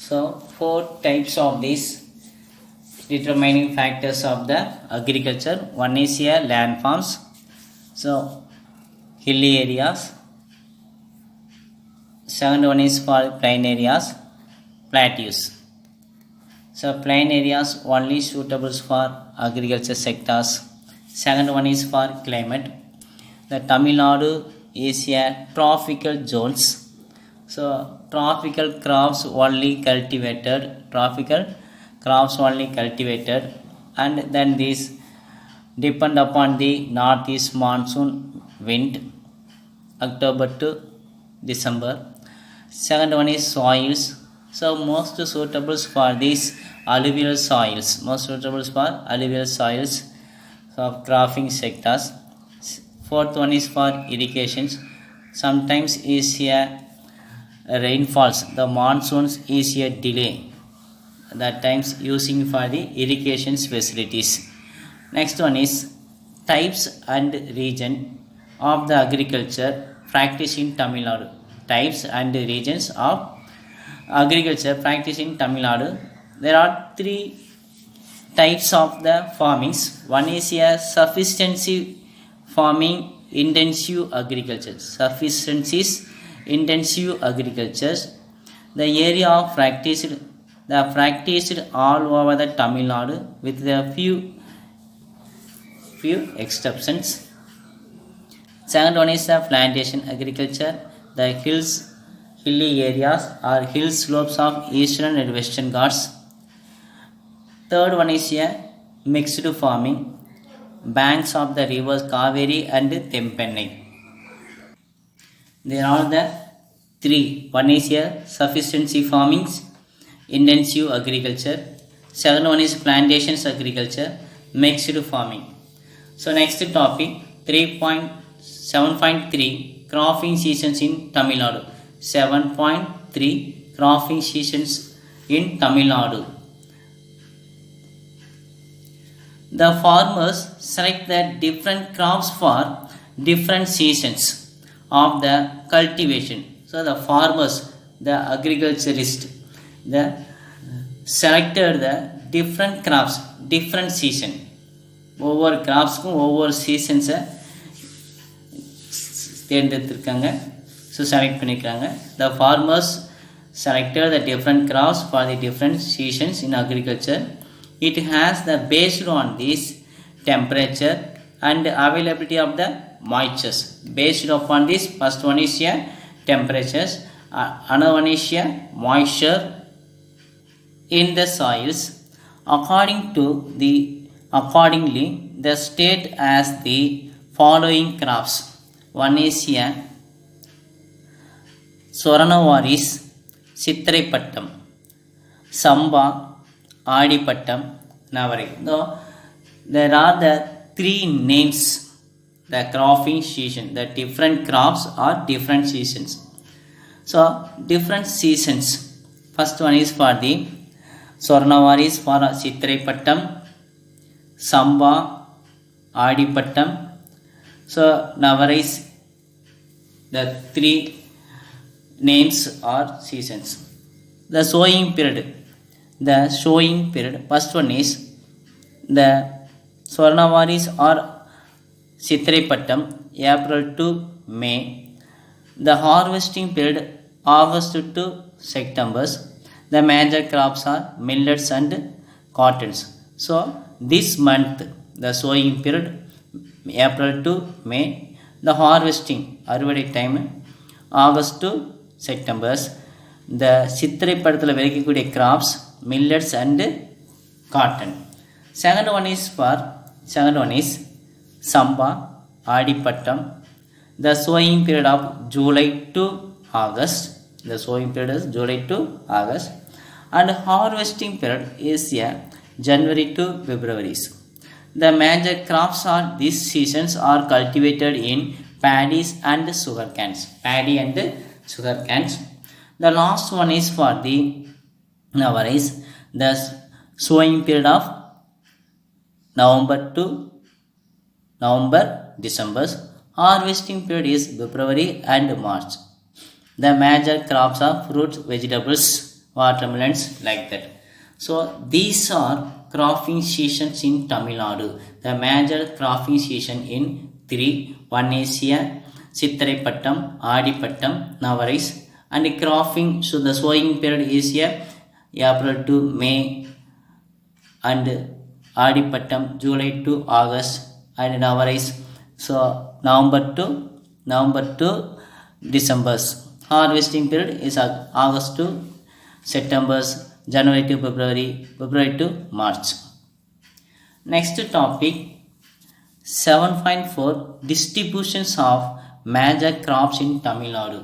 So, four types of these determining factors of the agriculture. One is here landforms. So, hilly areas. Second one is for plain areas, plateaus. So, plain areas only suitable for agriculture sectors. Second one is for climate. The Tamil Nadu is a tropical zones. So, tropical crops only cultivated, and then these depend upon the northeast monsoon wind, October to December. Second one is soils. So, most suitable for these alluvial soils, of cropping sectors. Fourth one is for irrigations. Sometimes is a rainfalls, the monsoons is a delay, that times using for the irrigation facilities. Next one is types and region of the agriculture practice in Tamil Nadu. Types and regions of agriculture practice in Tamil Nadu. There are three types of the farmings. One is a sufficiency farming, intensive agriculture. Intensive agriculture. The area of practiced all over the Tamil Nadu with a few exceptions. Second one is the plantation agriculture. The hilly areas or hill slopes of eastern and western Ghats. Third one is a mixed farming, banks of the rivers Kaveri and Thempennai. There are the three. One is a sufficiency farming, intensive agriculture. Second one is plantations agriculture, mixed farming. So next topic 3.7.3 cropping seasons in Tamil Nadu. 7.3 cropping seasons in Tamil Nadu. The farmers select the different crops for different seasons of the cultivation. So the farmers, the agriculturist, the selected the different crops, different season. ஒவ்வொரு கிராப்ஸ்க்கும் ஒவ்வொரு சீசன்ஸை தேர்ந்தெடுத்திருக்காங்க. So select பண்ணியிருக்காங்க. த farmers selected the different crops for the different seasons in agriculture. It has the based on this temperature and availability of the moistures. Based upon this, first one is a temperatures, another one is a moisture in the soils. Accordingly, the state has the following crops. One is a Swarnavaris, Chitraipattam, Samba, Adipattam, Navarai. There are the three names, the cropping season, the different crops are different seasons. So, different seasons. First one is for the Swarnavaris for Chitraipattam, Samba, Adipattam. So, Navarais, the three names are seasons. The sowing period. First one is the Swarnavaris or Chitraipattam, April to May. The harvesting period, August to September. The major crops are millets and cottons. So, this month, the sowing period, April to May. The harvesting, arvadai time, August to September. The Chitraipattamil velikkudiya crops, millets and cotton. Second one is Samba, Adipattam. The sowing period of July to August. And harvesting period is January to February. The major crops are these seasons are cultivated in paddies and sugar canes. The last one is for the Navarais. The sowing period of November to December. Harvesting period is February and March. The major crops are fruits, vegetables watermelons, like that. So these are cropping seasons in Tamil Nadu. The major cropping season in three. One is here Chitrai Pattam, Adi Pattam, Navarais, and cropping. So the sowing period is here April to May, and Adi Pattam July to August, and Navarais. So November to December. Harvesting period is August to September, January to February, February to March. Next topic 7.4 distributions of major crops in Tamil Nadu.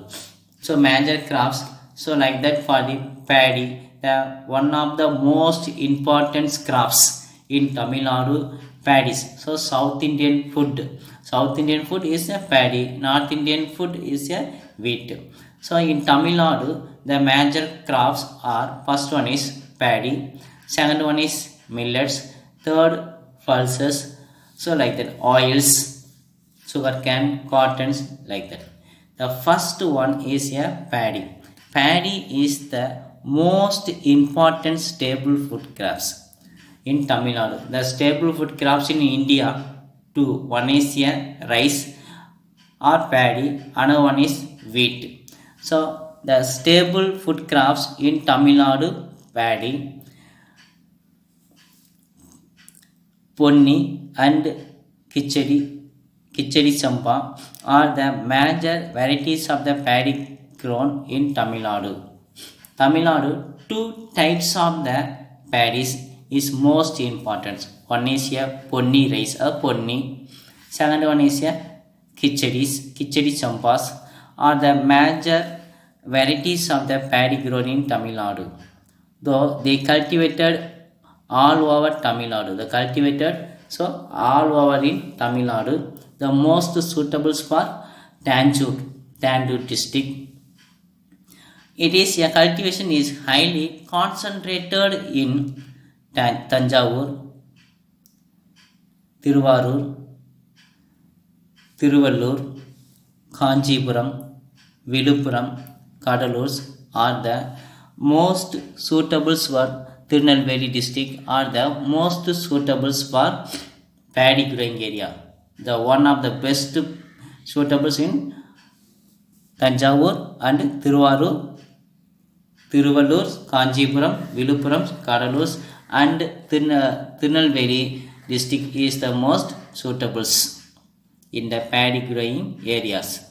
So major crops, so like that for the paddy, the one of the most important crops in Tamil Nadu, paddies. So South Indian food. South Indian food is a paddy, North Indian food is a wheat. So in Tamil Nadu, the major crops are, first one is paddy, second one is millets, third pulses, so like that, oils, sugar cane, cottons, like that. The first one is a paddy. Paddy is the most important staple food crops in Tamil Nadu. The staple food crops in India, two. One is a rice or paddy, another one is wheat. So the staple food crops in Tamil Nadu, paddy, ponni, and kichadi champa are the major varieties of the paddy grown in Tamil Nadu. Tamil Nadu, two types of the paddies is most important. One is a ponni rice, a ponni. Second one is a kichadi champas are the major varieties of the paddy grown in Tamil Nadu. Though they cultivated all over Tamil Nadu. The cultivated, so all over in Tamil Nadu. The most suitable for Tanjore district. It is a cultivation is highly concentrated in Tanjavur, Tiruvarur, Tiruvallur, Kanjipuram, Viluppuram, Kadalur are the most suitable for Tirunelveli district are the most suitable for paddy growing area. The one of the best suitables in Tanjavur and Tiruvarur, Tiruvallur, Kanjipuram, Viluppuram, Kadalur and Tirunelveli district is the most suitables in the paddy growing areas.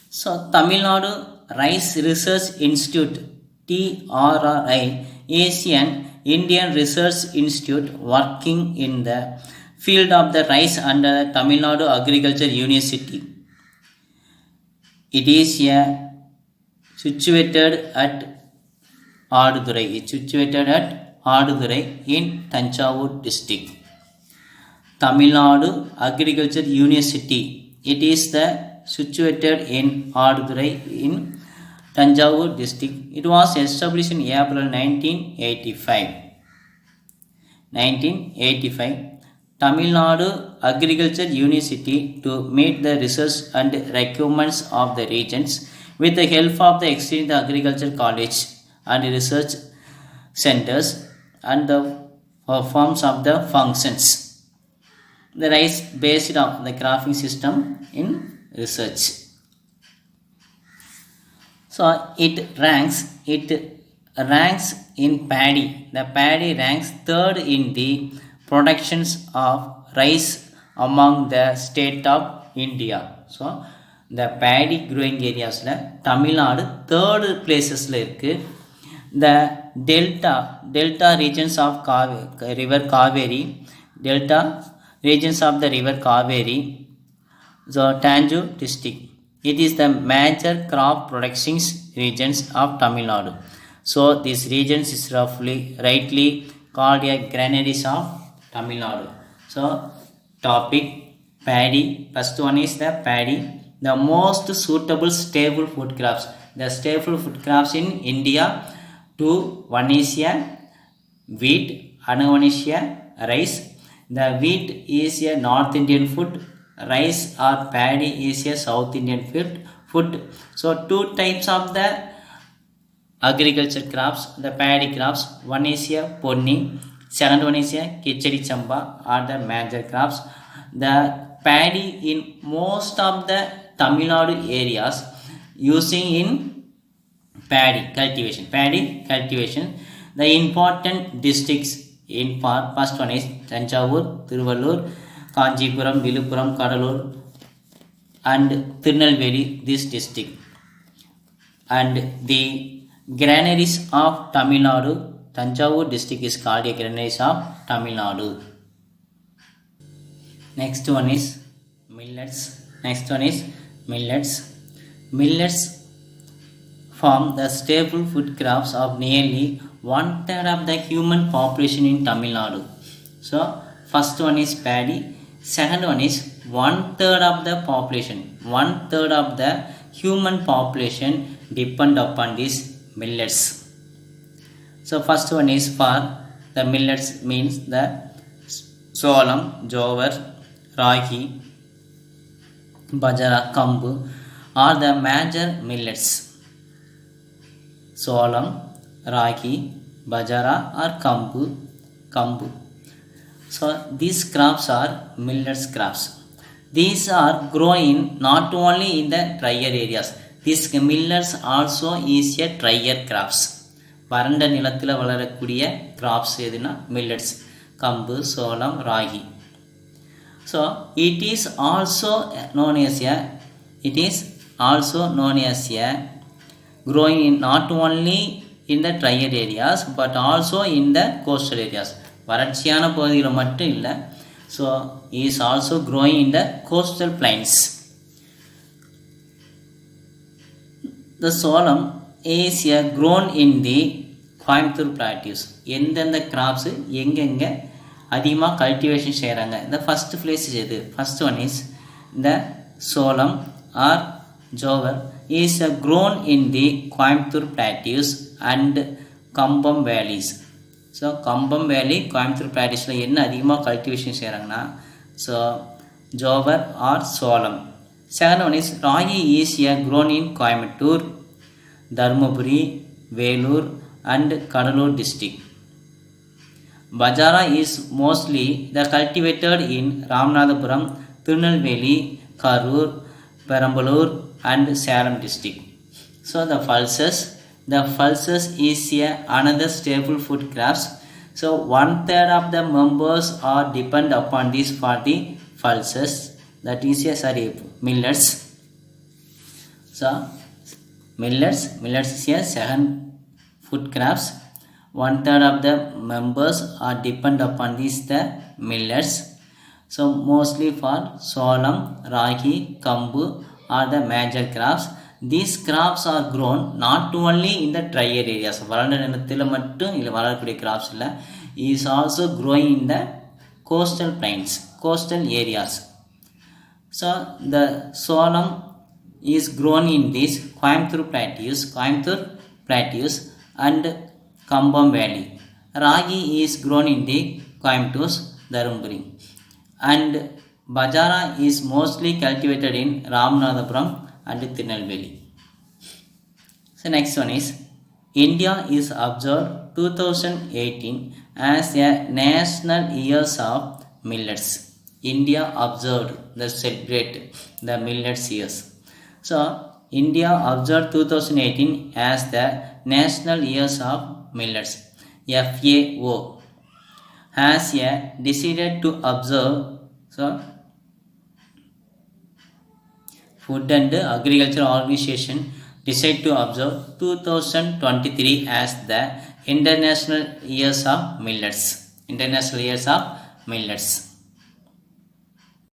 So Tamil Nadu Rice Research Institute TRRI is an Indian research institute working in the field of the rice under Tamil Nadu Agriculture University. It is situated at Adudurai. It's situated at Adudurai in Tanjavur district. Tamil Nadu Agriculture University. It is situated in Adudurai in Tanjavur district. It was established in April 1985. 1985. Tamil Nadu Agriculture University to meet the research and requirements of the regions with the help of the Extension Agriculture College and research centers and the forms of the functions. The rice based on the cropping system in research. So it ranks in paddy. The paddy ranks third in the productions of rice among the state of India. So the paddy growing areas Tamil Nadu third places irukku. The delta regions of river Kaveri, delta regions of the river Kaveri, so Tanjore district. It is the major crop production regions of Tamil Nadu. So this regions is rightly called a granaries of Tamil Nadu. So topic paddy. First one is the paddy. The most suitable staple food crops. The staple food crops in India. One is a wheat, another one is a rice. The wheat is a North Indian food. Rice or paddy is a South Indian food. So two types of the agriculture crops, the paddy crops. One is a ponni, second one is a kichadi chamba are the major crops. The paddy in most of the Tamil Nadu areas using in paddy cultivation. The important districts in first one is Tanjavur, Tiruvallur, Kanjipuram, Viluppuram, Kadalur and Tirunelveli, this district. And the granaries of Tamil Nadu, Tanjavur district is called a granaries of Tamil Nadu. Next one is millets. Millets form the staple food crops of nearly 1/3 of the human population in Tamil Nadu. So first one is paddy, second one is 1/3 of the population. 1/3 of the human population depend upon these millets. So first one is for the millets means the solam, jowar, ragi, bajra, kambu are the major millets. Solam, ragi, bajra or kambu. So these crops are millets crops. These are growing not only in the drier areas. These millets also is a drier crops. வறண்ட நிலத்தில் வளரக்கூடிய crops எதுனா millets, கம்பு, சோளம், ragi. So it is also known as a growing in not only in the drier areas but also in the coastal areas. வறட்சியான பகுதியில் மட்டும் இல்லை. So is also growing in the coastal plains. The solam is grown in the Coimbatore plateaus. எந்தெந்த graphs எங்கெங்கே அதிகமாக cultivation செய்கிறாங்க. The first place is எது? First one is the solam or jowar is grown in the Coimbatore plateaus and Kambam valleys. So Kambam valley, Coimbatore பிளாட்டிஸில் என்ன அதிகமாக cultivation செய்கிறாங்கன்னா so jowar or cholam. Second one is ragi is grown in Coimbatore, Dharmapuri, Vellore and Cuddalore district. Bajra is mostly the cultivated in Ramanathapuram, Tirunelveli, Karur, Perambalur and Salem district. So the pulses is another staple food crops. So 1/3 of the members are depend upon this for the pulses, that is millets. So millets is a second food crops. 1/3 of the members are depend upon this the millets. So mostly for solam, ragi, kambu are the major crops. These crops are grown not only in the drier areas. வறண்ட நிலத்தில் மட்டும் இல்லை வளரக்கூடிய crops இல்லை, is also growing in the coastal plains, coastal areas. So the solam is grown in these Coimbatore plateaus and Kambam valley. Ragi is grown in the Coimbatore, Dharmaburi, and bajra is mostly cultivated in Ramanathapuram and Tirunelveli. So next one is India is observed 2018 as a national years of millets. India observed the celebrate the millets years. So India observed 2018 as the national years of millets. FAO has decided to observe Food and Agriculture Organization decide to observe 2023 as the International Years of Millets.